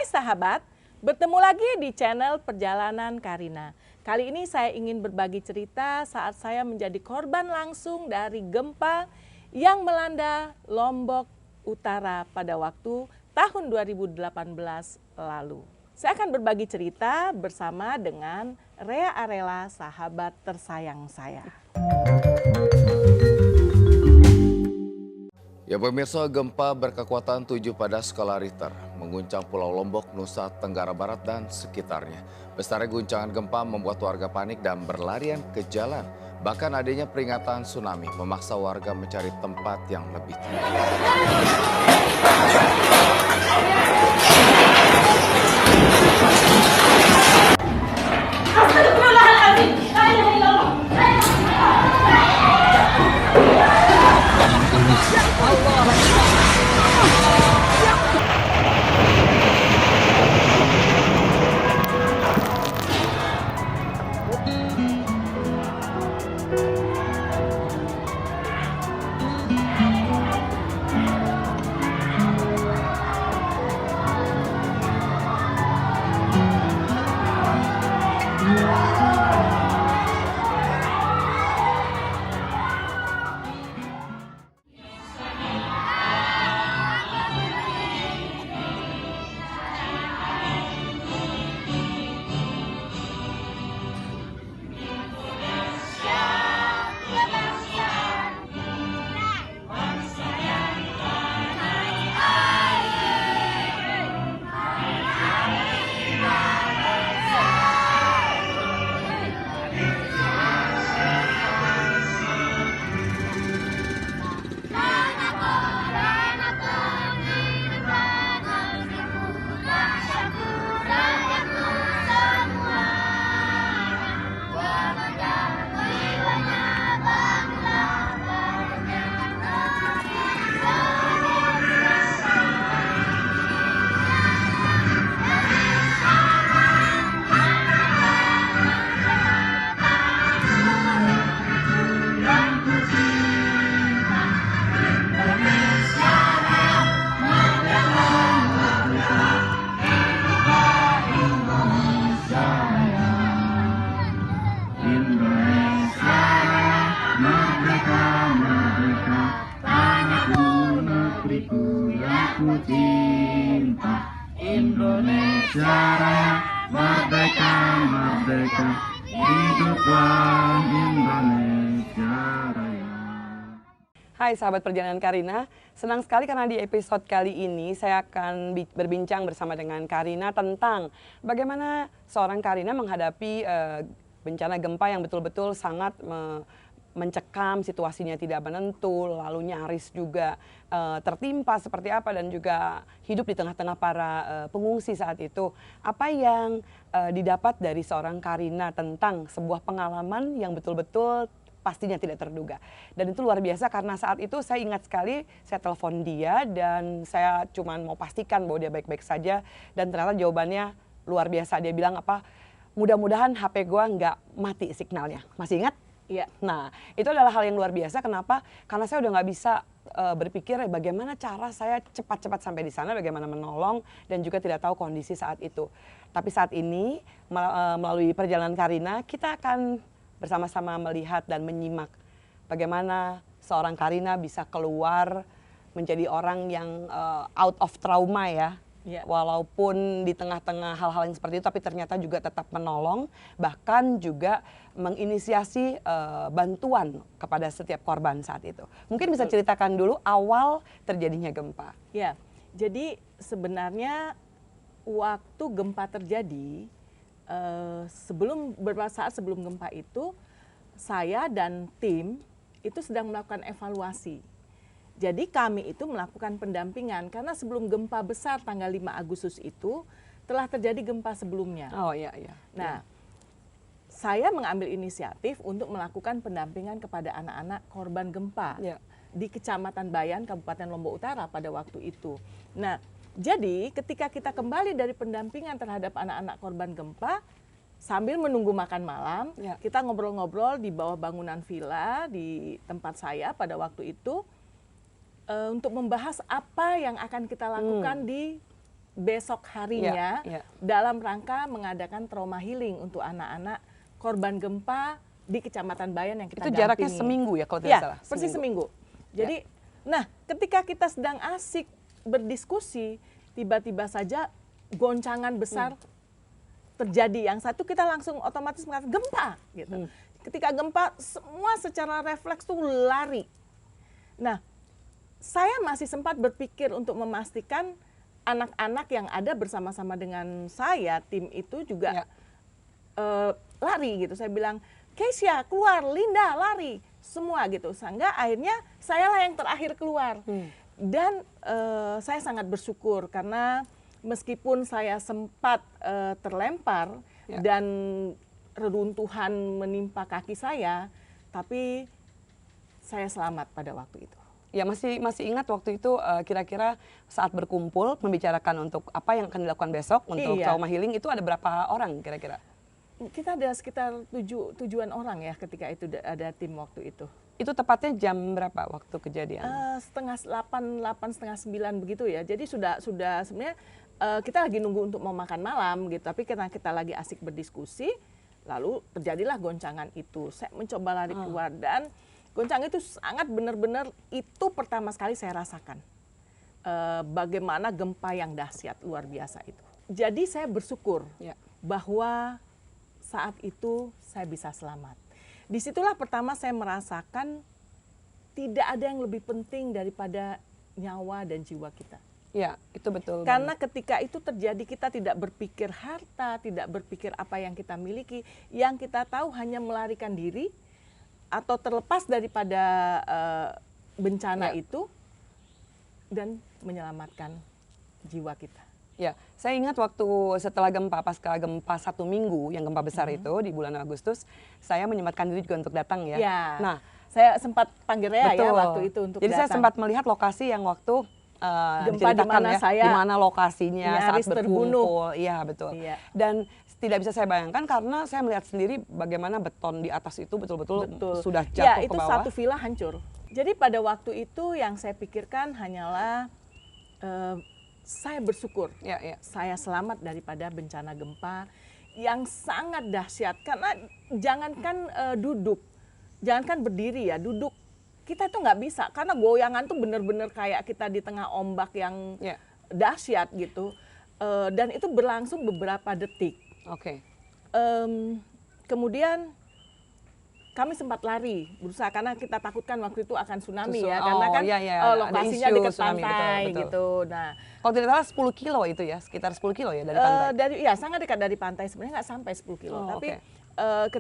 sahabat, bertemu lagi di channel Perjalanan Karina. Kali ini saya ingin berbagi cerita saat saya menjadi korban langsung dari gempa yang melanda Lombok Utara pada waktu tahun 2018 lalu. Saya akan berbagi cerita bersama dengan Rea Arela, sahabat tersayang saya. Ya pemirsa, gempa berkekuatan 7 pada skala Richter mengguncang Pulau Lombok, Nusa Tenggara Barat dan sekitarnya. Besarnya guncangan gempa membuat warga panik dan berlarian ke jalan. Bahkan adanya peringatan tsunami memaksa warga mencari tempat yang lebih tenang. Indonesia Raya, merdeka, merdeka, hiduplah Indonesia Raya. Hai sahabat Perjalanan Karina, senang sekali karena di episode kali ini saya akan berbincang bersama dengan Karina tentang bagaimana seorang Karina menghadapi bencana gempa yang betul-betul sangat mencekam, situasinya tidak menentu, lalu nyaris juga tertimpa seperti apa, dan juga hidup di tengah-tengah para pengungsi saat itu. Apa yang didapat dari seorang Karina tentang sebuah pengalaman yang betul-betul pastinya tidak terduga. Dan itu luar biasa karena saat itu saya ingat sekali, saya telepon dia dan saya cuma mau pastikan bahwa dia baik-baik saja, dan ternyata jawabannya luar biasa. Dia bilang apa, mudah-mudahan HP gua nggak mati signalnya. Masih ingat? Iya. Nah, itu adalah hal yang luar biasa. Kenapa? Karena saya udah nggak bisa berpikir bagaimana cara saya cepat-cepat sampai di sana, bagaimana menolong, dan juga tidak tahu kondisi saat itu. Tapi saat ini melalui Perjalanan Karina, kita akan bersama-sama melihat dan menyimak bagaimana seorang Karina bisa keluar menjadi orang yang out of trauma ya. Yeah. Walaupun di tengah-tengah hal-hal yang seperti itu, tapi ternyata juga tetap menolong, bahkan juga menginisiasi bantuan kepada setiap korban saat itu. Mungkin bisa ceritakan dulu awal terjadinya gempa. Ya, jadi sebenarnya waktu gempa terjadi, beberapa saat sebelum gempa itu, saya dan tim itu sedang melakukan evaluasi. Jadi kami itu melakukan pendampingan karena sebelum gempa besar tanggal 5 Agustus itu telah terjadi gempa sebelumnya. Oh iya, iya. Nah, saya mengambil inisiatif untuk melakukan pendampingan kepada anak-anak korban gempa di Kecamatan Bayan, Kabupaten Lombok Utara pada waktu itu. Nah, jadi ketika kita kembali dari pendampingan terhadap anak-anak korban gempa, sambil menunggu makan malam, kita ngobrol-ngobrol di bawah bangunan villa di tempat saya pada waktu itu, untuk membahas apa yang akan kita lakukan di besok harinya Ya, ya. dalam rangka mengadakan trauma healing untuk anak-anak korban gempa di Kecamatan Bayan yang kita Itu jaraknya dampingi. seminggu ya kalau tidak Ya, salah? persis seminggu. Jadi, nah ketika kita sedang asik berdiskusi, tiba-tiba saja goncangan besar terjadi. Yang satu kita langsung otomatis mengatakan gempa gitu. Ketika gempa semua secara refleks tuh lari. Nah, saya masih sempat berpikir untuk memastikan anak-anak yang ada bersama-sama dengan saya, tim itu juga lari gitu. Saya bilang, Keisha keluar, Linda lari, semua gitu. Sehingga akhirnya saya lah yang terakhir keluar. Dan saya sangat bersyukur karena meskipun saya sempat terlempar dan reruntuhan menimpa kaki saya, tapi saya selamat pada waktu itu. Ya, masih ingat waktu itu kira-kira saat berkumpul membicarakan untuk apa yang akan dilakukan besok untuk trauma healing itu ada berapa orang kira-kira? Kita ada sekitar tujuan orang ya ketika itu ada tim waktu itu. Itu tepatnya jam berapa waktu kejadian? Setengah 8, setengah 9 begitu ya. Jadi sudah sebenarnya kita lagi nunggu untuk mau makan malam gitu. Tapi karena kita lagi asik berdiskusi, lalu terjadilah goncangan itu. Saya mencoba lari keluar dan goncangan itu sangat benar-benar itu pertama sekali saya rasakan. Bagaimana gempa yang dahsyat luar biasa itu. Jadi saya bersyukur bahwa saat itu saya bisa selamat. Disitulah pertama saya merasakan tidak ada yang lebih penting daripada nyawa dan jiwa kita. Ya, itu betul. Karena ketika itu terjadi kita tidak berpikir harta, tidak berpikir apa yang kita miliki. Yang kita tahu hanya melarikan diri atau terlepas daripada bencana itu dan menyelamatkan jiwa kita. Ya, saya ingat waktu setelah gempa, pasca gempa 1 minggu yang gempa besar itu di bulan Agustus, saya menyempatkan diri juga untuk datang ya. Nah, saya sempat panggil Rea ya waktu itu untuk jadi datang. saya sempat melihat lokasi yang waktu gempa di mana saya di mana lokasinya saat berkumpul. Iya, betul. Iya. Dan tidak bisa saya bayangkan karena saya melihat sendiri bagaimana beton di atas itu betul-betul sudah jatuh ke bawah. Ya, itu satu villa hancur. Jadi pada waktu itu yang saya pikirkan hanyalah saya bersyukur saya selamat daripada bencana gempa yang sangat dahsyat. Karena jangankan duduk, jangankan berdiri ya, duduk kita itu nggak bisa. Karena goyangan tuh benar-benar kayak kita di tengah ombak yang dahsyat gitu. Dan itu berlangsung beberapa detik. Kemudian kami sempat lari, berusaha karena kita takutkan waktu itu akan tsunami ya, karena kan lokasinya dekat pantai gitu. Nah, kalau tidak salah 10 kilo itu ya, sekitar 10 kilo ya dari pantai. Sangat dekat dari pantai, sebenarnya nggak sampai 10 kilo. Tapi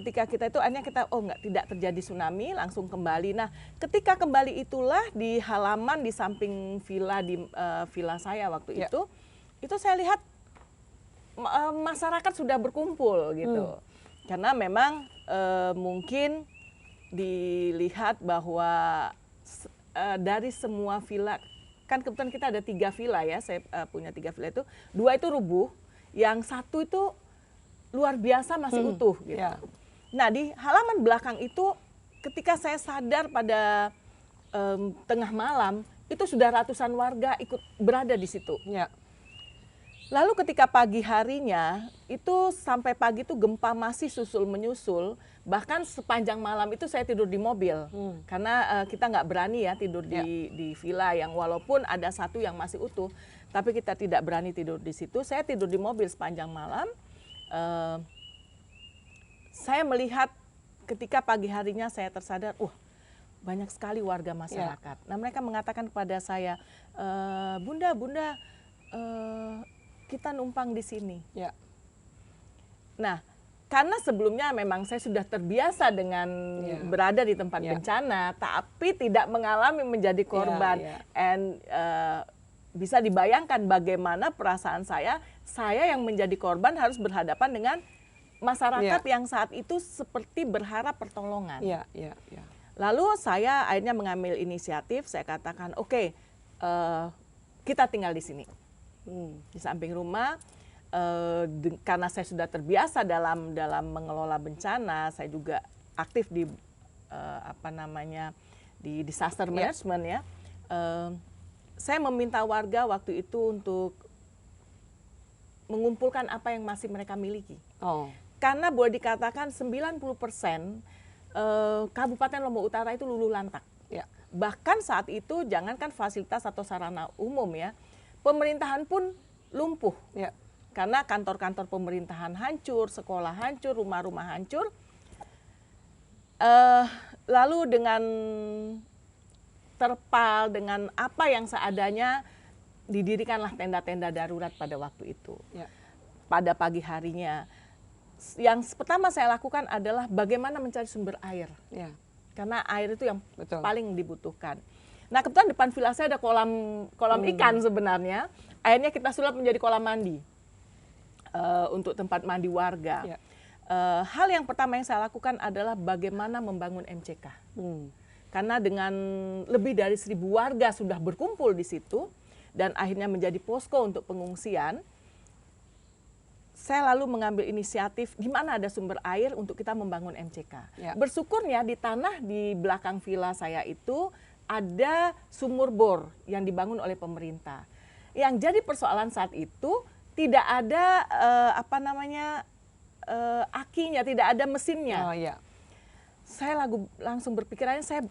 ketika kita itu akhirnya kita tidak terjadi tsunami, langsung kembali. Nah, ketika kembali itulah di halaman di samping villa villa saya waktu itu saya lihat masyarakat sudah berkumpul gitu. Karena memang mungkin dilihat bahwa dari semua villa, kan kebetulan kita ada 3 villa ya, saya punya 3 villa itu, 2 itu rubuh, yang 1 itu luar biasa masih utuh gitu. Nah di halaman belakang itu ketika saya sadar pada tengah malam, itu sudah ratusan warga ikut berada di situ. Lalu ketika pagi harinya, itu sampai pagi itu gempa masih susul menyusul, bahkan sepanjang malam itu saya tidur di mobil. Karena kita nggak berani ya tidur di villa yang walaupun ada 1 yang masih utuh, tapi kita tidak berani tidur di situ. Saya tidur di mobil sepanjang malam. Saya melihat ketika pagi harinya saya tersadar, banyak sekali warga masyarakat. Nah mereka mengatakan kepada saya, Bunda, kita numpang di sini. Nah, karena sebelumnya memang saya sudah terbiasa dengan berada di tempat bencana, tapi tidak mengalami menjadi korban. And bisa dibayangkan bagaimana perasaan saya yang menjadi korban harus berhadapan dengan masyarakat yang saat itu seperti berharap pertolongan. Lalu saya akhirnya mengambil inisiatif, saya katakan, oke, kita tinggal di sini. Di samping rumah, karena saya sudah terbiasa dalam mengelola bencana, saya juga aktif di di disaster management ya. Saya meminta warga waktu itu untuk mengumpulkan apa yang masih mereka miliki. Oh, Karena boleh dikatakan 90% Kabupaten Lombok Utara itu luluh lantak. ya, Bahkan saat itu jangankan fasilitas atau sarana umum ya, pemerintahan pun lumpuh. ya, Karena kantor-kantor pemerintahan hancur, sekolah hancur, rumah-rumah hancur. Lalu dengan terpal, dengan apa yang seadanya, didirikanlah tenda-tenda darurat pada waktu itu. ya, Pada pagi harinya, yang pertama saya lakukan adalah bagaimana mencari sumber air. ya, Karena air itu yang betul. paling dibutuhkan. Nah, kebetulan depan villa saya ada kolam ikan sebenarnya. Akhirnya kita sulap menjadi kolam mandi untuk tempat mandi warga. Ya. Hal yang pertama yang saya lakukan adalah bagaimana membangun MCK. Karena dengan lebih dari 1.000 warga sudah berkumpul di situ dan akhirnya menjadi posko untuk pengungsian, saya lalu mengambil inisiatif di mana ada sumber air untuk kita membangun MCK. Ya. Bersyukurnya di tanah di belakang villa saya itu ada sumur bor yang dibangun oleh pemerintah. Yang jadi persoalan saat itu tidak ada akinya, tidak ada mesinnya. Oh, ya, Saya langsung berpikirannya, saya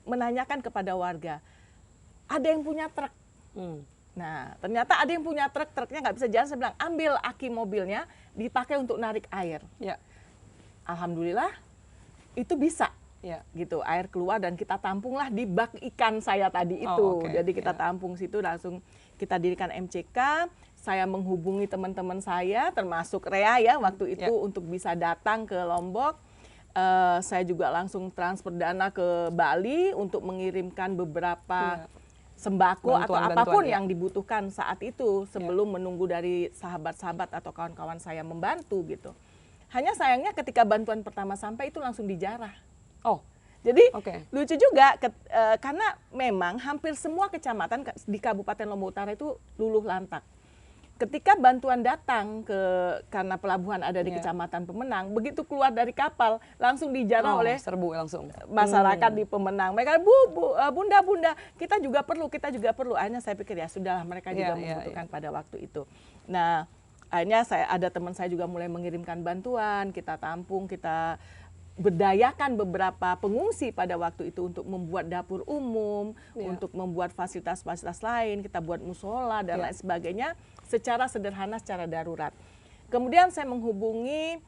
menanyakan kepada warga, ada yang punya truk? Nah, ternyata ada yang punya truk, truknya nggak bisa jalan. Saya bilang, ambil aki mobilnya, dipakai untuk narik air. ya, Alhamdulillah, itu bisa. ya, Gitu, air keluar dan kita tampunglah di bak ikan saya tadi itu. Oh, oke, Jadi kita ya. tampung situ, langsung kita dirikan MCK. Saya menghubungi teman-teman saya, termasuk Rea ya waktu itu untuk bisa datang ke Lombok. Saya juga langsung transfer dana ke Bali untuk mengirimkan beberapa sembako atau Bantuan-bantuan, apapun ya. yang dibutuhkan saat itu sebelum menunggu dari sahabat-sahabat atau kawan-kawan saya membantu gitu. Hanya sayangnya ketika bantuan pertama sampai itu langsung dijarah. Oh, Jadi oke. lucu juga karena memang hampir semua kecamatan di Kabupaten Lombok Utara itu luluh lantak. Ketika bantuan datang karena pelabuhan ada di Kecamatan Pemenang, begitu keluar dari kapal langsung dijarah oleh serbu langsung. masyarakat di Pemenang. Mereka, bunda, kita juga perlu. Akhirnya saya pikir ya sudahlah, mereka juga membutuhkan pada waktu itu. Nah, akhirnya ada teman saya juga mulai mengirimkan bantuan, kita tampung, kita berdayakan beberapa pengungsi pada waktu itu untuk membuat dapur umum, untuk membuat fasilitas-fasilitas lain, kita buat musola dan lain sebagainya secara sederhana, secara darurat. Kemudian saya menghubungi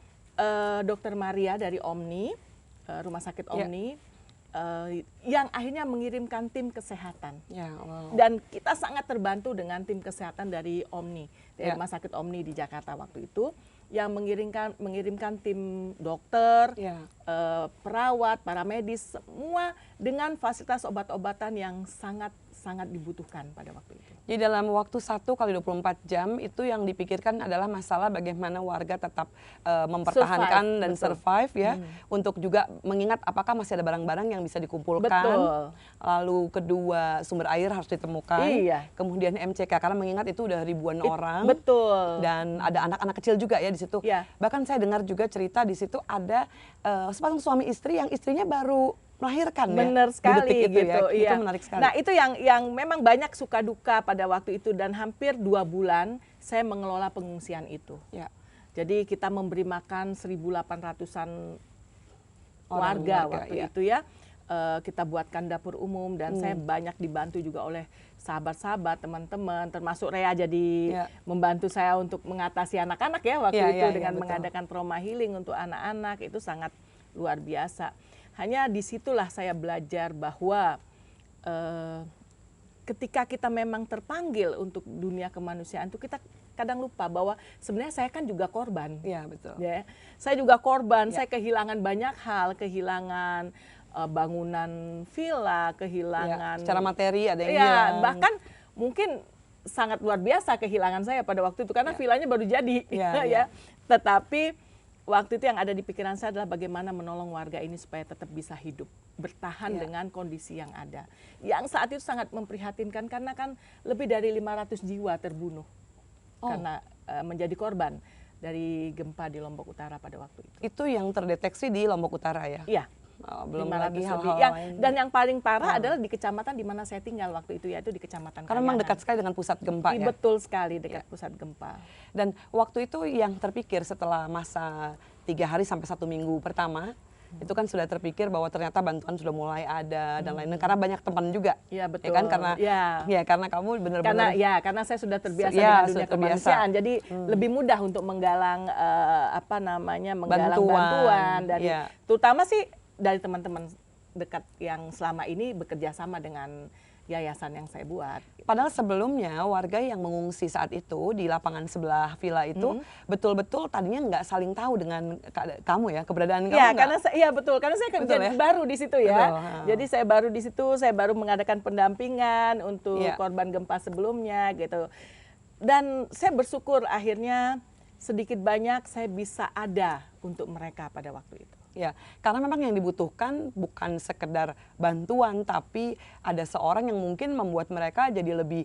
Dr. Maria dari Omni, Rumah Sakit Omni, yang akhirnya mengirimkan tim kesehatan. Dan kita sangat terbantu dengan tim kesehatan dari Omni, dari Rumah Sakit Omni di Jakarta waktu itu, yang mengirimkan tim dokter, perawat, para medis, semua dengan fasilitas obat-obatan yang sangat dibutuhkan pada waktu itu. Jadi dalam waktu 1 kali 24 jam itu yang dipikirkan adalah masalah bagaimana warga tetap mempertahankan dan survive ya, untuk juga mengingat apakah masih ada barang-barang yang bisa dikumpulkan. Betul. Lalu kedua, sumber air harus ditemukan. Iya. Kemudian MCK karena mengingat itu udah ribuan orang. Betul. Dan ada anak-anak kecil juga ya di situ. Iya. Bahkan saya dengar juga cerita di situ ada sepasang suami istri yang istrinya baru melahirkan. Benar ya, sekali di detik itu gitu. ya. Iya. Itu menarik sekali. Nah, itu yang memang banyak suka duka pada waktu itu, dan hampir 2 bulan saya mengelola pengungsian itu. Ya. Jadi kita memberi makan 1.800-an warga waktu itu ya. Kita buatkan dapur umum dan saya banyak dibantu juga oleh sahabat-sahabat, teman-teman, termasuk Rea jadi membantu saya untuk mengatasi anak-anak ya waktu itu dengan mengadakan trauma healing untuk anak-anak. Itu sangat luar biasa. Hanya disitulah saya belajar bahwa ketika kita memang terpanggil untuk dunia kemanusiaan itu kita kadang lupa bahwa sebenarnya saya kan juga korban. Iya, betul. Ya, saya juga korban, saya kehilangan banyak hal, kehilangan bangunan villa, kehilangan secara materi ada yang hilang. Bahkan mungkin sangat luar biasa kehilangan saya pada waktu itu karena villanya baru jadi ya. Tetapi waktu itu yang ada di pikiran saya adalah bagaimana menolong warga ini supaya tetap bisa hidup, bertahan dengan kondisi yang ada. Yang saat itu sangat memprihatinkan karena kan lebih dari 500 jiwa terbunuh karena menjadi korban dari gempa di Lombok Utara pada waktu itu. Itu yang terdeteksi di Lombok Utara ya? Iya. belum 500 lagi lebih. hal-hal lain. Dan yang paling parah adalah di kecamatan di mana saya tinggal waktu itu, yaitu di Kecamatan Karena memang Kayangan. dekat sekali dengan pusat gempa ya. Betul sekali dekat pusat gempa. Dan waktu itu yang terpikir setelah masa 3 hari sampai 1 minggu pertama, itu kan sudah terpikir bahwa ternyata bantuan sudah mulai ada dan lain-lain, karena banyak teman juga. Iya betul. Ya kan, karena karena kamu benar-benar karena saya sudah terbiasa Ya, dengan sudah dunia terbiasa. kemanusiaan, jadi lebih mudah untuk menggalang menggalang bantuan dari terutama sih dari teman-teman dekat yang selama ini bekerja sama dengan yayasan yang saya buat. Padahal sebelumnya warga yang mengungsi saat itu di lapangan sebelah villa itu betul-betul tadinya nggak saling tahu dengan kamu ya, keberadaan kamu. Ya, karena betul, karena saya kerja ya? baru di situ ya. Betul, Jadi saya baru di situ, saya baru mengadakan pendampingan untuk korban gempa sebelumnya gitu. Dan saya bersyukur akhirnya sedikit banyak saya bisa ada untuk mereka pada waktu itu. Ya, karena memang yang dibutuhkan bukan sekedar bantuan, tapi ada seorang yang mungkin membuat mereka jadi lebih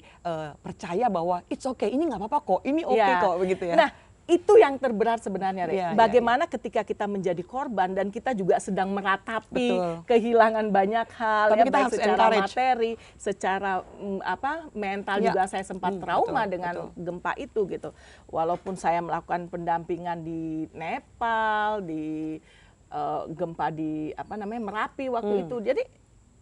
percaya bahwa it's okay, ini nggak apa-apa kok, ini oke kok, begitu ya. Nah, itu yang terberat sebenarnya, Re. Bagaimana ketika kita menjadi korban dan kita juga sedang meratapi kehilangan banyak hal, tapi ya, kita baik harus secara encourage. materi, secara mental juga saya sempat trauma dengan gempa itu gitu. Walaupun saya melakukan pendampingan di Nepal, di gempa di Merapi waktu itu. Jadi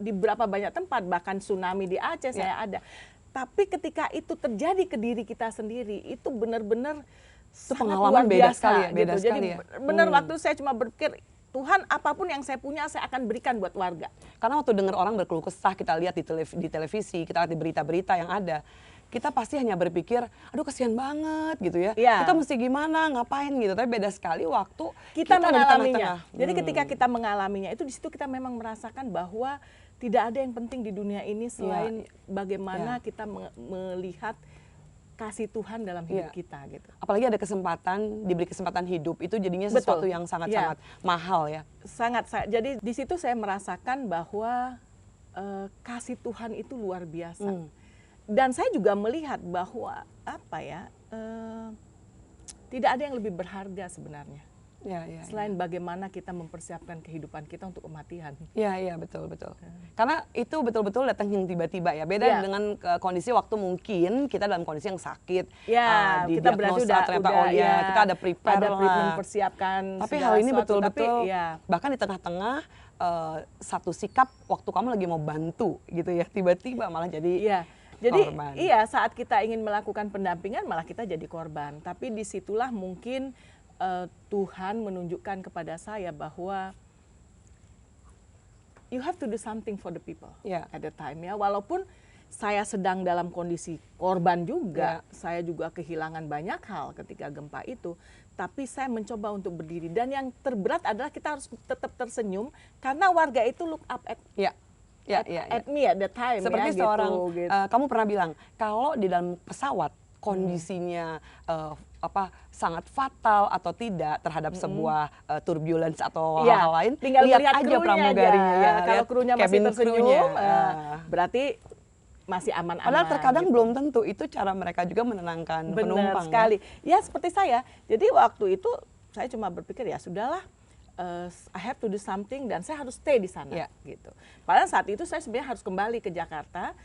di berapa banyak tempat, bahkan tsunami di Aceh saya ada. Tapi ketika itu terjadi ke diri kita sendiri, itu benar-benar sangat luar biasa sekali ya, gitu. Jadi benar waktu saya cuma berpikir, Tuhan, apapun yang saya punya saya akan berikan buat warga. Karena waktu dengar orang berkeluh kesah, kita lihat di televisi, kita lihat di berita-berita yang ada, kita pasti hanya berpikir, aduh kasihan banget gitu ya. Kita mesti gimana, ngapain gitu. Tapi beda sekali waktu kita ada di mengalaminya. tengah-tengah. Jadi ketika kita mengalaminya itu, di situ kita memang merasakan bahwa tidak ada yang penting di dunia ini selain bagaimana kita melihat kasih Tuhan dalam hidup kita gitu. Apalagi ada kesempatan, diberi kesempatan hidup, itu jadinya sesuatu yang sangat-sangat mahal ya. Sangat. Jadi di situ saya merasakan bahwa kasih Tuhan itu luar biasa. Dan saya juga melihat bahwa tidak ada yang lebih berharga sebenarnya. Selain bagaimana kita mempersiapkan kehidupan kita untuk kematian. Iya, betul. Karena itu betul-betul datang yang tiba-tiba ya. Beda dengan kondisi waktu mungkin kita dalam kondisi yang sakit. Kita berarti ternyata kita ada prepare ada treatment persiapkan. Tapi hal ini betul-betul bahkan di tengah-tengah satu sikap waktu kamu lagi mau bantu gitu ya, tiba-tiba malah jadi Jadi korban. Saat kita ingin melakukan pendampingan malah kita jadi korban. Tapi disitulah mungkin Tuhan menunjukkan kepada saya bahwa you have to do something for the people at the time ya. Walaupun saya sedang dalam kondisi korban juga, saya juga kehilangan banyak hal ketika gempa itu. Tapi saya mencoba untuk berdiri. Dan yang terberat adalah kita harus tetap tersenyum karena warga itu look up at me at the time. Seperti ya, seorang, gitu. kamu pernah bilang, kalau di dalam pesawat kondisinya sangat fatal atau tidak terhadap sebuah turbulence atau hal lain, tinggal lihat lihat aja pramugarinya ya. Kalau krunya masih tersenyum, berarti masih aman-aman. Padahal terkadang belum tentu itu cara mereka juga menenangkan penumpang. Benar sekali. Ya seperti saya. Jadi waktu itu saya cuma berpikir ya sudahlah. I have to do something dan saya harus stay di sana gitu. Padahal saat itu saya sebenarnya harus kembali ke Jakarta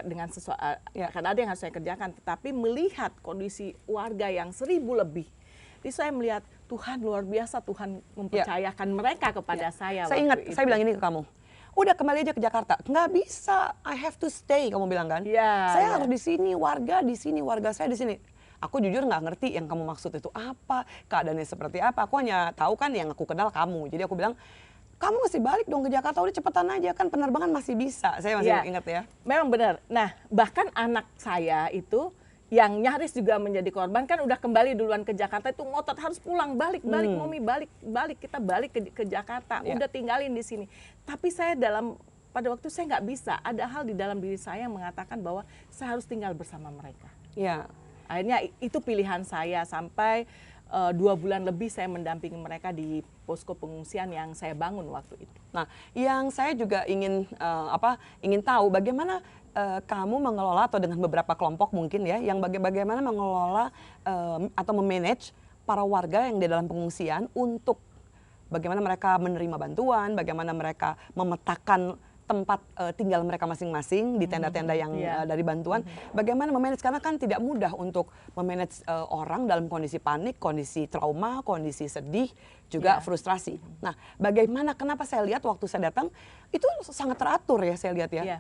dengan sesuatu karena ada yang harus saya kerjakan. Tetapi melihat kondisi warga yang 1.000 lebih, jadi saya melihat Tuhan luar biasa, Tuhan mempercayakan mereka kepada saya. Saya ingat, saya bilang ini ke kamu. Udah kembali aja ke Jakarta, nggak bisa. I have to stay, kamu bilang kan? Saya harus di sini, warga saya di sini. Aku jujur nggak ngerti yang kamu maksud itu apa, keadaannya seperti apa. Aku hanya tahu kan yang aku kenal kamu. Jadi aku bilang, kamu mesti balik dong ke Jakarta, udah cepetan aja kan penerbangan masih bisa. Saya masih ingat ya. Memang benar. Nah, bahkan anak saya itu yang nyaris juga menjadi korban kan udah kembali duluan ke Jakarta, itu ngotot harus pulang, balik, Mami balik, kita balik ke Jakarta, udah tinggalin di sini. Tapi saya pada waktu saya nggak bisa, ada hal di dalam diri saya yang mengatakan bahwa saya harus tinggal bersama mereka. Akhirnya itu pilihan saya sampai 2 bulan lebih saya mendampingi mereka di posko pengungsian yang saya bangun waktu itu. Nah, yang saya juga ingin tahu bagaimana kamu mengelola atau dengan beberapa kelompok mungkin ya, yang bagaimana mengelola atau memanage para warga yang di dalam pengungsian untuk bagaimana mereka menerima bantuan, bagaimana mereka memetakan tempat tinggal mereka masing-masing di tenda-tenda yang dari bantuan, bagaimana memanage, karena kan tidak mudah untuk memanage orang dalam kondisi panik, kondisi trauma, kondisi sedih, juga frustrasi. Nah, bagaimana, kenapa saya lihat waktu saya datang itu sangat teratur ya, saya lihat ya.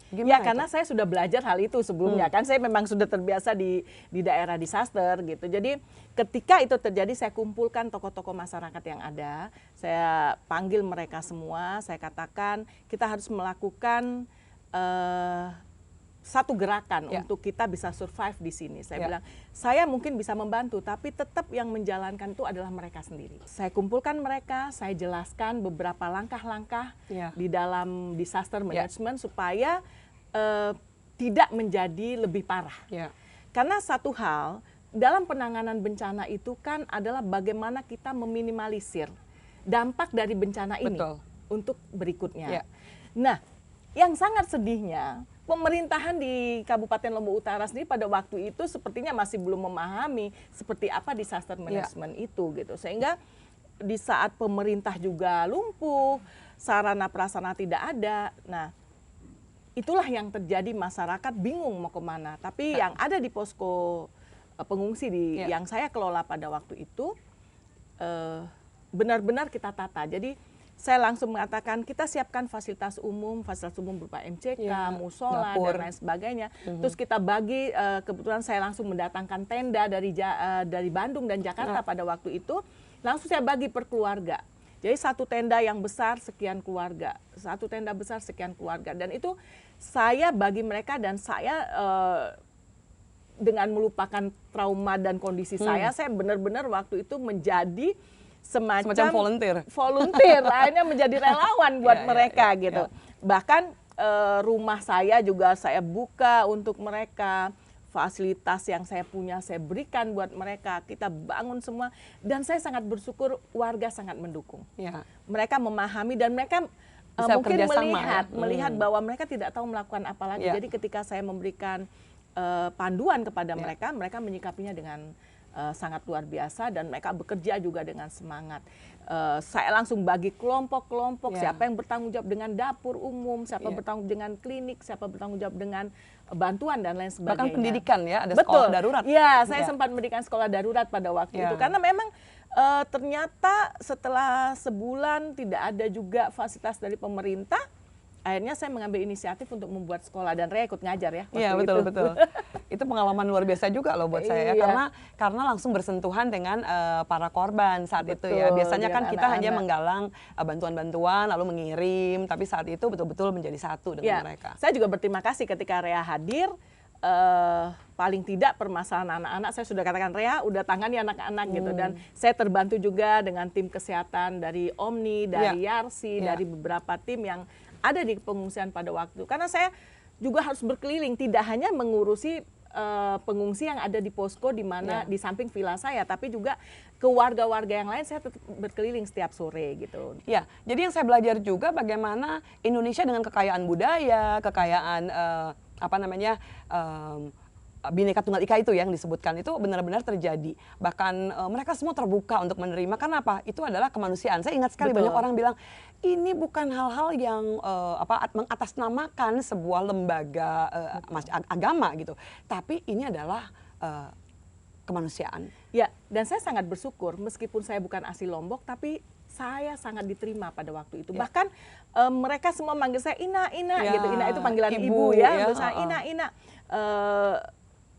Ya karena saya sudah belajar hal itu sebelumnya, kan saya memang sudah terbiasa di daerah disaster gitu. Jadi ketika itu terjadi, saya kumpulkan tokoh-tokoh masyarakat yang ada, saya panggil mereka semua, saya katakan kita harus melakukan satu gerakan untuk kita bisa survive di sini. Saya bilang, saya mungkin bisa membantu, tapi tetap yang menjalankan itu adalah mereka sendiri. Saya kumpulkan mereka, saya jelaskan beberapa langkah-langkah di dalam disaster management supaya tidak menjadi lebih parah. Karena satu hal, dalam penanganan bencana itu kan adalah bagaimana kita meminimalisir dampak dari bencana ini untuk berikutnya. Nah, yang sangat sedihnya, pemerintahan di Kabupaten Lombok Utara sendiri pada waktu itu sepertinya masih belum memahami seperti apa disaster management itu gitu. Sehingga di saat pemerintah juga lumpuh, sarana prasarana tidak ada. Nah, itulah yang terjadi, masyarakat bingung mau kemana. Tapi yang ada di posko pengungsi yang saya kelola pada waktu itu benar-benar kita tata. Jadi saya langsung mengatakan kita siapkan fasilitas umum berupa MCK, musola dan lain sebagainya. Terus kita bagi, kebetulan saya langsung mendatangkan tenda dari Bandung dan Jakarta pada waktu itu, langsung saya bagi per keluarga. Jadi satu tenda yang besar sekian keluarga, satu tenda besar sekian keluarga, dan itu saya bagi mereka, dan saya dengan melupakan trauma dan kondisi saya benar-benar waktu itu menjadi semacam volunteer, akhirnya menjadi relawan buat mereka gitu. Bahkan rumah saya juga saya buka untuk mereka, fasilitas yang saya punya saya berikan buat mereka, kita bangun semua, dan saya sangat bersyukur warga sangat mendukung. Mereka memahami dan mereka mungkin melihat bahwa mereka tidak tahu melakukan apa lagi. Jadi ketika saya memberikan panduan kepada mereka, mereka menyikapinya dengan sangat luar biasa, dan mereka bekerja juga dengan semangat. Saya langsung bagi kelompok-kelompok, siapa yang bertanggung jawab dengan dapur umum, siapa bertanggung jawab dengan klinik, siapa bertanggung jawab dengan bantuan dan lain sebagainya. Bahkan pendidikan ada sekolah darurat. Saya sempat mendirikan sekolah darurat pada waktu itu, karena memang ternyata setelah sebulan tidak ada juga fasilitas dari pemerintah. Akhirnya saya mengambil inisiatif untuk membuat sekolah, dan Rea ikut ngajar ya. Iya, betul. Itu pengalaman luar biasa juga loh buat saya, karena langsung bersentuhan dengan para korban saat itu ya. Biasanya kan kita hanya menggalang bantuan-bantuan lalu mengirim, tapi saat itu betul-betul menjadi satu dengan mereka. Saya juga berterima kasih ketika Rea hadir. Paling tidak permasalahan anak-anak saya sudah katakan, Rea udah tangani anak-anak gitu, dan saya terbantu juga dengan tim kesehatan dari Omni, dari Yarsi, dari beberapa tim yang ada di pengungsian pada waktu. Karena saya juga harus berkeliling, tidak hanya mengurusi pengungsi yang ada di posko di mana di samping villa saya, tapi juga ke warga-warga yang lain saya tetap berkeliling setiap sore gitu. Ya, jadi yang saya belajar juga bagaimana Indonesia dengan kekayaan budaya, kekayaan Bhinneka Tunggal Ika itu yang disebutkan itu benar-benar terjadi. Bahkan mereka semua terbuka untuk menerima. Kenapa? Itu adalah kemanusiaan. Saya ingat sekali banyak orang bilang ini bukan hal-hal yang mengatasnamakan sebuah lembaga agama gitu. Tapi ini adalah kemanusiaan. Ya, dan saya sangat bersyukur meskipun saya bukan asli Lombok, tapi saya sangat diterima pada waktu itu. Bahkan mereka semua manggil saya Ina gitu. Ina itu panggilan ibu ya. Ina.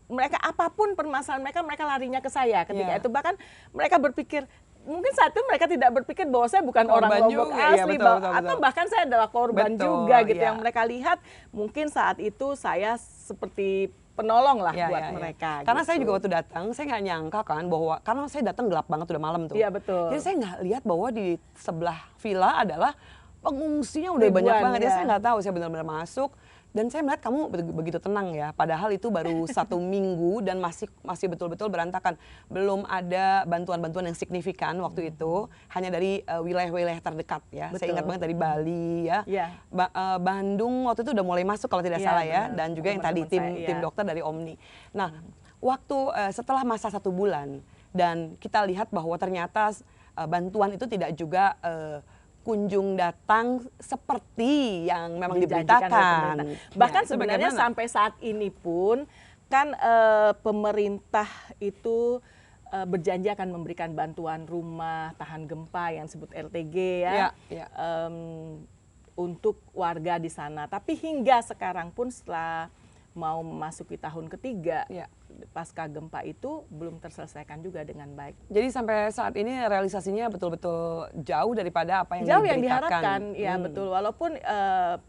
Mereka apapun permasalahan mereka larinya ke saya ketika itu. Bahkan mereka berpikir, mungkin saat itu mereka tidak berpikir bahwa saya bukan orang Lombok asli, atau bahkan saya adalah korban juga gitu. Yang mereka lihat mungkin saat itu saya seperti penolong lah buat mereka. Karena gitu. saya juga waktu datang, saya nggak nyangka kan bahwa, karena saya datang gelap banget, udah malam tuh. Iya, betul. Jadi saya nggak lihat bahwa di sebelah villa adalah pengungsinya udah banyak banget. Ya saya nggak tahu, saya benar-benar masuk. Dan saya melihat kamu begitu tenang ya, padahal itu baru 1 minggu dan masih betul-betul berantakan. Belum ada bantuan-bantuan yang signifikan waktu itu, hanya dari wilayah-wilayah terdekat ya. Saya ingat banget dari Bali ya, Bandung waktu itu udah mulai masuk kalau tidak salah ya, dan juga yang tadi tim dokter dari Omni. Nah, waktu setelah masa 1 bulan dan kita lihat bahwa ternyata bantuan itu tidak juga kunjung datang seperti yang memang Dijanjikan oleh diberitakan. pemerintah. Bahkan Ya, itu sebenarnya bagaimana? sampai saat ini pun kan pemerintah itu berjanji akan memberikan bantuan rumah tahan gempa yang disebut LTG ya, Ya. untuk warga di sana. Tapi hingga sekarang pun setelah mau memasuki tahun ketiga, Ya. pasca gempa itu belum terselesaikan juga dengan baik. Jadi sampai saat ini realisasinya betul-betul jauh daripada apa yang Jauh yang diberitakan. diharapkan, ya betul. Walaupun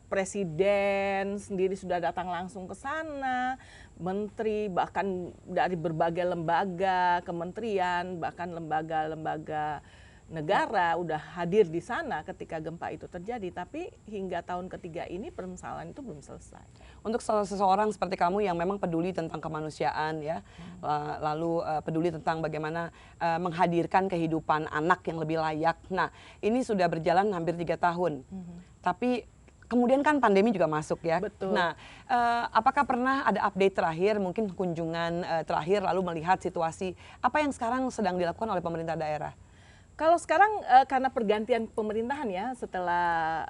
presiden sendiri sudah datang langsung ke sana, menteri bahkan dari berbagai lembaga, kementerian, bahkan lembaga-lembaga negara udah hadir di sana ketika gempa itu terjadi. Tapi hingga tahun ketiga ini permasalahan itu belum selesai. Untuk seseorang seperti kamu yang memang peduli tentang kemanusiaan ya, lalu peduli tentang bagaimana menghadirkan kehidupan anak yang lebih layak. Nah, ini sudah berjalan hampir 3 tahun. Tapi kemudian kan pandemi juga masuk ya. Betul. Nah, apakah pernah ada update terakhir, mungkin kunjungan terakhir lalu melihat situasi apa yang sekarang sedang dilakukan oleh pemerintah daerah? Kalau sekarang karena pergantian pemerintahan ya setelah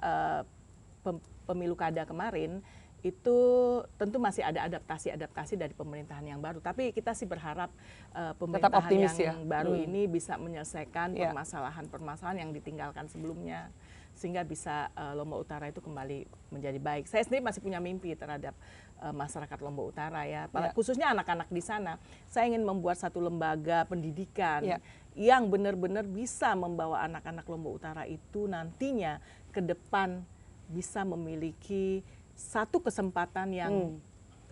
pemilu kada kemarin, itu tentu masih ada adaptasi dari pemerintahan yang baru. Tapi kita sih berharap pemerintahan optimis yang ya? baru ini bisa menyelesaikan Ya. permasalahan-permasalahan yang ditinggalkan sebelumnya, sehingga bisa Lombok Utara itu kembali menjadi baik. Saya sendiri masih punya mimpi terhadap masyarakat Lombok Utara ya, khususnya anak-anak di sana. Saya ingin membuat satu lembaga pendidikan yang benar-benar bisa membawa anak-anak Lombok Utara itu nantinya ke depan bisa memiliki satu kesempatan yang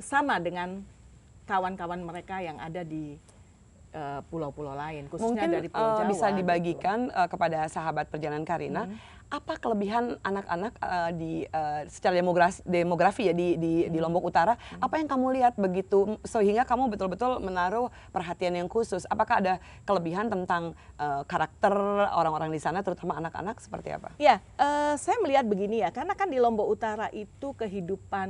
sama dengan kawan-kawan mereka yang ada di pulau-pulau lain, khususnya Mungkin dari Pulau Jawa. bisa gitu. dibagikan kepada sahabat perjalanan Karina, apa kelebihan anak-anak secara demografi ya di Lombok Utara, apa yang kamu lihat begitu sehingga kamu betul-betul menaruh perhatian yang khusus? Apakah ada kelebihan tentang karakter orang-orang di sana, terutama anak-anak seperti apa? Ya, saya melihat begini ya, karena kan di Lombok Utara itu kehidupan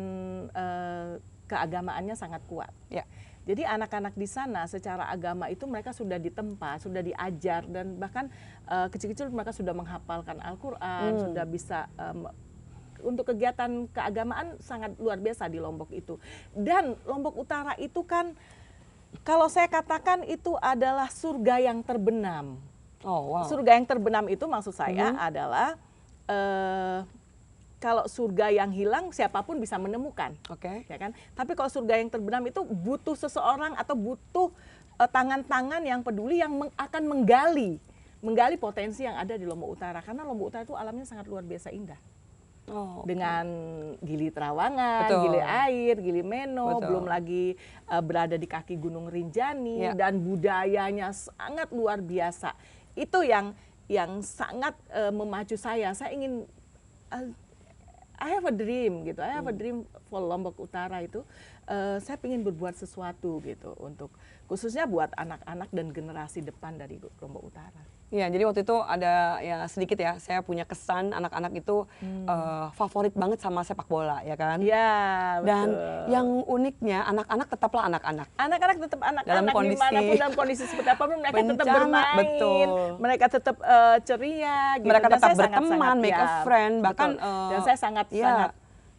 keagamaannya sangat kuat. Ya. Jadi anak-anak di sana secara agama itu mereka sudah ditempa, sudah diajar, dan bahkan kecil-kecil mereka sudah menghafalkan Al-Quran, sudah bisa untuk kegiatan keagamaan sangat luar biasa di Lombok itu. Dan Lombok Utara itu kan kalau saya katakan itu adalah surga yang terbenam. Oh wow. Surga yang terbenam itu maksud saya adalah kalau surga yang hilang siapapun bisa menemukan, Oke. ya kan? Tapi kalau surga yang terbenam itu butuh seseorang atau butuh tangan-tangan yang peduli yang akan menggali potensi yang ada di Lombok Utara, karena Lombok Utara itu alamnya sangat luar biasa indah. Oh, Dengan Gili Trawangan, Betul. Gili Air, Gili Meno, Betul. belum lagi berada di kaki Gunung Rinjani, Ya. dan budayanya sangat luar biasa. Itu yang sangat memacu saya. Saya ingin I have a dream gitu. I have a dream for Lombok Utara itu. Saya ingin berbuat sesuatu gitu untuk khususnya buat anak-anak dan generasi depan dari Lombok Utara. Iya, jadi waktu itu ada ya sedikit ya, saya punya kesan anak-anak itu favorit banget sama sepak bola, ya kan? Ya, Dan betul. yang uniknya anak-anak tetaplah anak-anak. Anak-anak tetap anak-anak Dalam kondisi- dimanapun dalam kondisi seperti apapun mereka tetap bencana, bermain, betul. mereka tetap ceria, gitu. Mereka Dan tetap saya berteman, sangat-sangat, make a ya, friend, bahkan betul. Dan saya sangat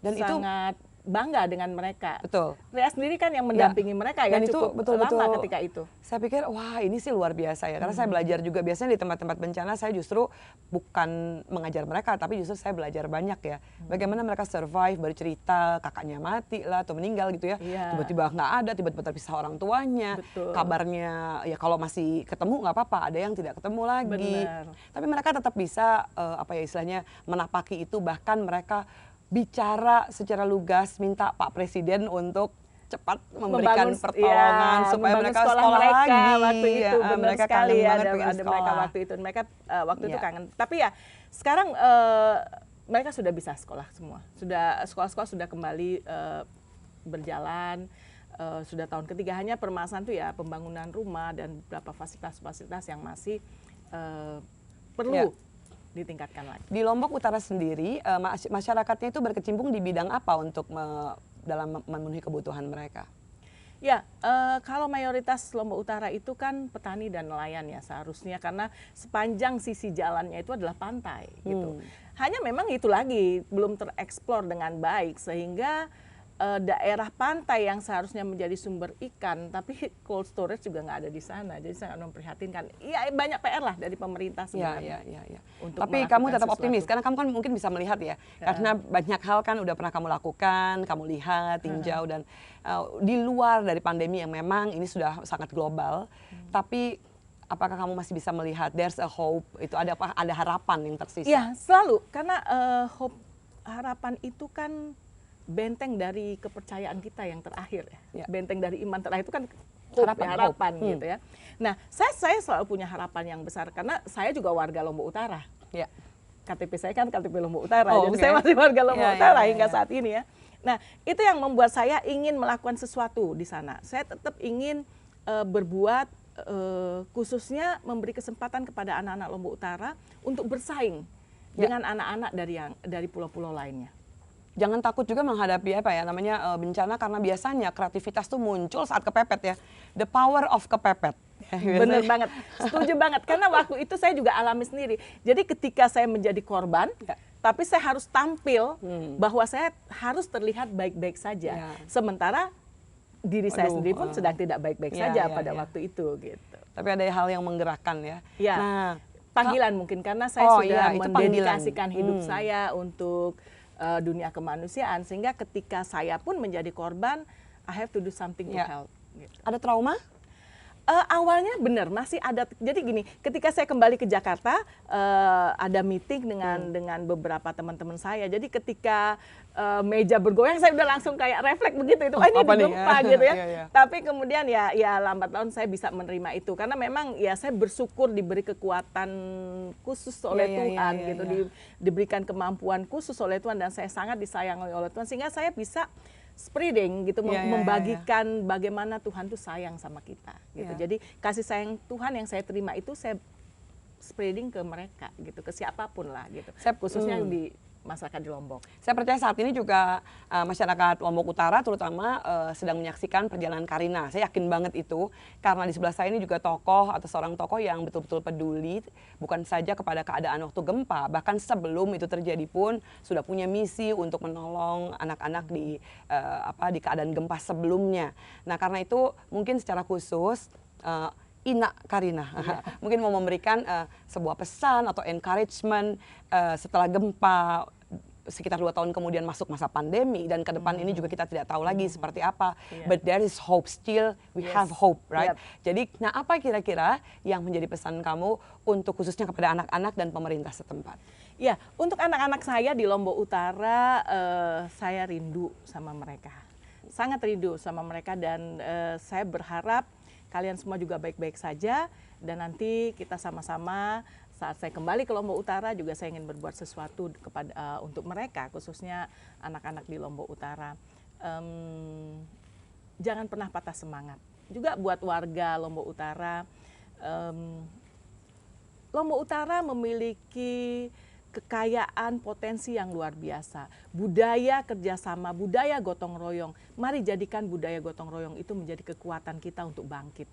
dan itu sangat bangga dengan mereka. betul. Saya sendiri kan yang mendampingi mereka ya Dan itu cukup betul-betul lama ketika itu. Saya pikir wah ini sih luar biasa ya, karena saya belajar juga biasanya di tempat-tempat bencana saya justru bukan mengajar mereka, tapi justru saya belajar banyak ya. Bagaimana mereka survive, bercerita kakaknya mati lah atau meninggal gitu ya. Iya. Tiba-tiba nggak ada, tiba-tiba terpisah orang tuanya. Betul. Kabarnya ya kalau masih ketemu nggak apa-apa, ada yang tidak ketemu lagi. Benar. Tapi mereka tetap bisa apa ya istilahnya menapaki itu, bahkan mereka bicara secara lugas minta Pak Presiden untuk cepat memberikan Membangun, pertolongan ya, supaya membangun mereka sekolah sekolah mereka lagi. waktu itu, Ya, benar mereka sekali kangen banget ada pengen mereka sekolah. waktu itu, mereka waktu itu Ya. kangen. Tapi ya sekarang mereka sudah bisa sekolah semua, sekolah-sekolah sudah kembali berjalan. Sudah tahun ketiga, hanya permasalahan itu ya pembangunan rumah dan beberapa fasilitas-fasilitas yang masih perlu ditingkatkan lagi. Di Lombok Utara sendiri masyarakatnya itu berkecimpung di bidang apa untuk dalam memenuhi kebutuhan mereka? Ya, kalau mayoritas Lombok Utara itu kan petani dan nelayan ya seharusnya, karena sepanjang sisi jalannya itu adalah pantai gitu. Hanya memang itu lagi belum tereksplor dengan baik, sehingga daerah pantai yang seharusnya menjadi sumber ikan, tapi cold storage juga nggak ada di sana, jadi sangat memprihatinkan. Iya, banyak PR lah dari pemerintah sebenarnya. Ya. Untuk Tapi kamu tetap melakukan optimis, sesuatu. karena kamu kan mungkin bisa melihat ya, karena banyak hal kan udah pernah kamu lakukan, kamu lihat, tinjau, dan di luar dari pandemi yang memang ini sudah sangat global, tapi apakah kamu masih bisa melihat there's a hope, itu ada apa, ada harapan yang tersisa? Iya, selalu, karena harapan itu kan benteng dari kepercayaan kita yang terakhir ya. Ya. Benteng dari iman terakhir itu kan Harapan, hope. gitu ya. Nah, saya selalu punya harapan yang besar karena saya juga warga Lombok Utara. Ya. KTP saya kan KTP Lombok Utara, Oh, jadi oke. saya masih warga Lombok Ya, Utara ya, hingga ya. saat ini ya. Nah, itu yang membuat saya ingin melakukan sesuatu di sana. Saya tetap ingin berbuat, khususnya memberi kesempatan kepada anak-anak Lombok Utara untuk bersaing dengan anak-anak dari pulau-pulau lainnya. Jangan takut juga menghadapi apa ya namanya bencana, karena biasanya kreativitas tuh muncul saat kepepet ya. The power of kepepet. Bener banget, setuju banget. Karena waktu itu saya juga alami sendiri. Jadi ketika saya menjadi korban, tapi saya harus tampil bahwa saya harus terlihat baik-baik saja. Sementara diri saya sendiri pun sedang tidak baik-baik saja pada waktu itu gitu. Tapi ada hal yang menggerakkan ya. Ya, Nah, panggilan mungkin karena saya sudah itu panggilan. mendedikasikan hidup saya untuk dunia kemanusiaan, sehingga ketika saya pun menjadi korban, I have to do something to help. Gitu. Ada trauma? Awalnya benar masih ada. Jadi gini, ketika saya kembali ke Jakarta, ada meeting dengan beberapa teman-teman saya. Jadi ketika meja bergoyang, saya udah langsung kayak refleks begitu itu. Ini apa nih? gempa gitu ya. Iya. Tapi kemudian ya lambat laun saya bisa menerima itu karena memang ya saya bersyukur diberi kekuatan khusus oleh Tuhan gitu, diberikan kemampuan khusus oleh Tuhan, dan saya sangat disayangi oleh Tuhan sehingga saya bisa spreading gitu, membagikan bagaimana Tuhan tuh sayang sama kita gitu. Jadi kasih sayang Tuhan yang saya terima itu saya spreading ke mereka gitu, ke siapapun lah gitu. Khususnya di masyarakat di Lombok. Saya percaya saat ini juga masyarakat Lombok Utara terutama sedang menyaksikan perjalanan Karina. Saya yakin banget itu, karena di sebelah saya ini juga tokoh atau seorang tokoh yang betul-betul peduli bukan saja kepada keadaan waktu gempa, bahkan sebelum itu terjadi pun sudah punya misi untuk menolong anak-anak di keadaan gempa sebelumnya. Nah, karena itu mungkin secara khusus Ina Karina mungkin mau memberikan sebuah pesan atau encouragement setelah gempa sekitar 2 tahun kemudian masuk masa pandemi, dan ke depan ini juga kita tidak tahu lagi seperti apa. But there is hope still, we have hope, right? Jadi, nah apa kira-kira yang menjadi pesan kamu untuk khususnya kepada anak-anak dan pemerintah setempat? Ya, untuk anak-anak saya di Lombok Utara, saya rindu sama mereka, sangat rindu sama mereka, dan saya berharap kalian semua juga baik-baik saja, dan nanti kita sama-sama saat saya kembali ke Lombok Utara juga saya ingin berbuat sesuatu untuk mereka, khususnya anak-anak di Lombok Utara. Jangan pernah patah semangat. Juga buat warga Lombok Utara, Lombok Utara memiliki kekayaan potensi yang luar biasa. Budaya kerjasama, budaya gotong royong. Mari jadikan budaya gotong royong itu menjadi kekuatan kita untuk bangkit.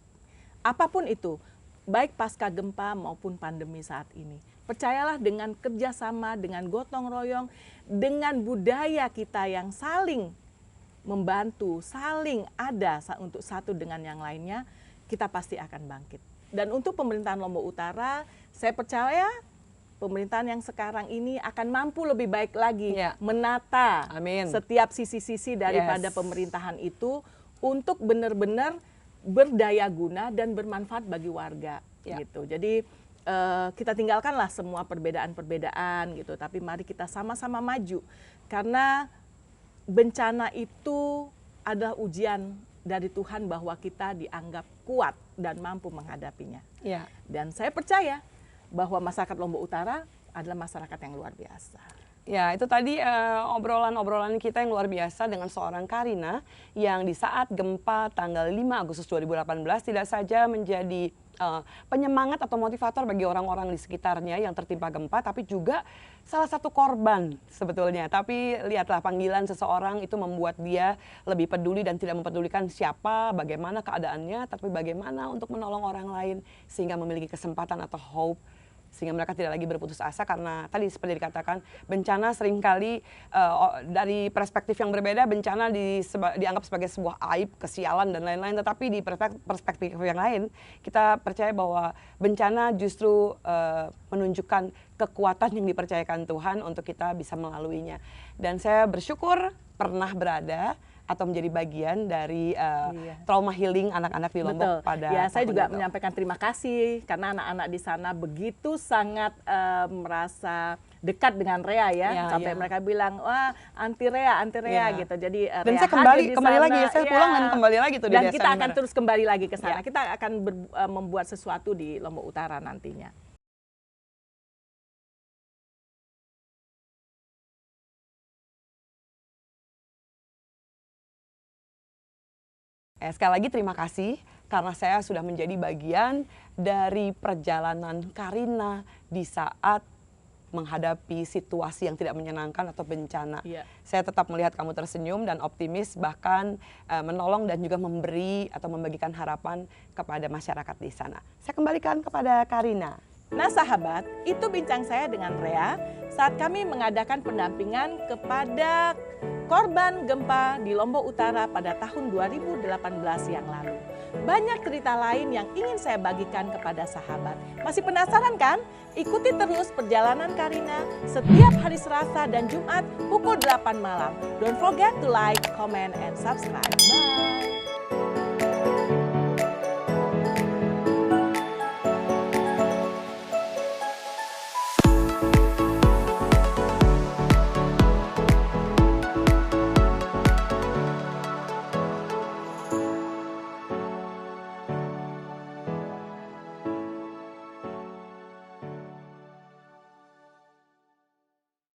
Apapun itu, baik pasca gempa maupun pandemi saat ini. Percayalah dengan kerjasama, dengan gotong royong, dengan budaya kita yang saling membantu, saling ada untuk satu dengan yang lainnya, kita pasti akan bangkit. Dan untuk pemerintahan Lombok Utara, saya percaya pemerintahan yang sekarang ini akan mampu lebih baik lagi menata setiap sisi-sisi daripada pemerintahan itu untuk benar-benar berdaya guna dan bermanfaat bagi warga gitu. Jadi kita tinggalkanlah semua perbedaan-perbedaan gitu, tapi mari kita sama-sama maju, karena bencana itu adalah ujian dari Tuhan bahwa kita dianggap kuat dan mampu menghadapinya. Dan saya percaya bahwa masyarakat Lombok Utara adalah masyarakat yang luar biasa. Ya, itu tadi obrolan-obrolan kita yang luar biasa dengan seorang Karina yang di saat gempa tanggal 5 Agustus 2018 tidak saja menjadi penyemangat atau motivator bagi orang-orang di sekitarnya yang tertimpa gempa, tapi juga salah satu korban sebetulnya. Tapi lihatlah, panggilan seseorang itu membuat dia lebih peduli dan tidak mempedulikan siapa, bagaimana keadaannya, tapi bagaimana untuk menolong orang lain sehingga memiliki kesempatan atau hope, sehingga mereka tidak lagi berputus asa. Karena tadi seperti dikatakan, bencana seringkali dari perspektif yang berbeda, bencana dianggap sebagai sebuah aib, kesialan dan lain-lain. Tetapi di perspektif yang lain, kita percaya bahwa bencana justru menunjukkan kekuatan yang dipercayakan Tuhan untuk kita bisa melaluinya. Dan saya bersyukur pernah berada atau menjadi bagian dari trauma healing anak-anak di Lombok. Betul. Pada ya, saya juga itu menyampaikan terima kasih karena anak-anak di sana begitu sangat merasa dekat dengan Rea ya, sampai mereka bilang, wah anti Rea gitu. Jadi dan Rea saya kembali lagi ya, saya pulang dan kembali lagi tuh di dan Desember. kita akan terus kembali lagi ke sana. Kita akan membuat sesuatu di Lombok Utara nantinya. Sekali lagi terima kasih karena saya sudah menjadi bagian dari perjalanan Karina di saat menghadapi situasi yang tidak menyenangkan atau bencana. Saya tetap melihat kamu tersenyum dan optimis, bahkan menolong dan juga memberi atau membagikan harapan kepada masyarakat di sana. Saya kembalikan kepada Karina. Nah sahabat, itu bincang saya dengan Rea saat kami mengadakan pendampingan kepada korban gempa di Lombok Utara pada tahun 2018 yang lalu. Banyak cerita lain yang ingin saya bagikan kepada sahabat. Masih penasaran kan? Ikuti terus perjalanan Karina setiap hari Selasa dan Jumat pukul 8 malam. Don't forget to like, comment, and subscribe. Bye!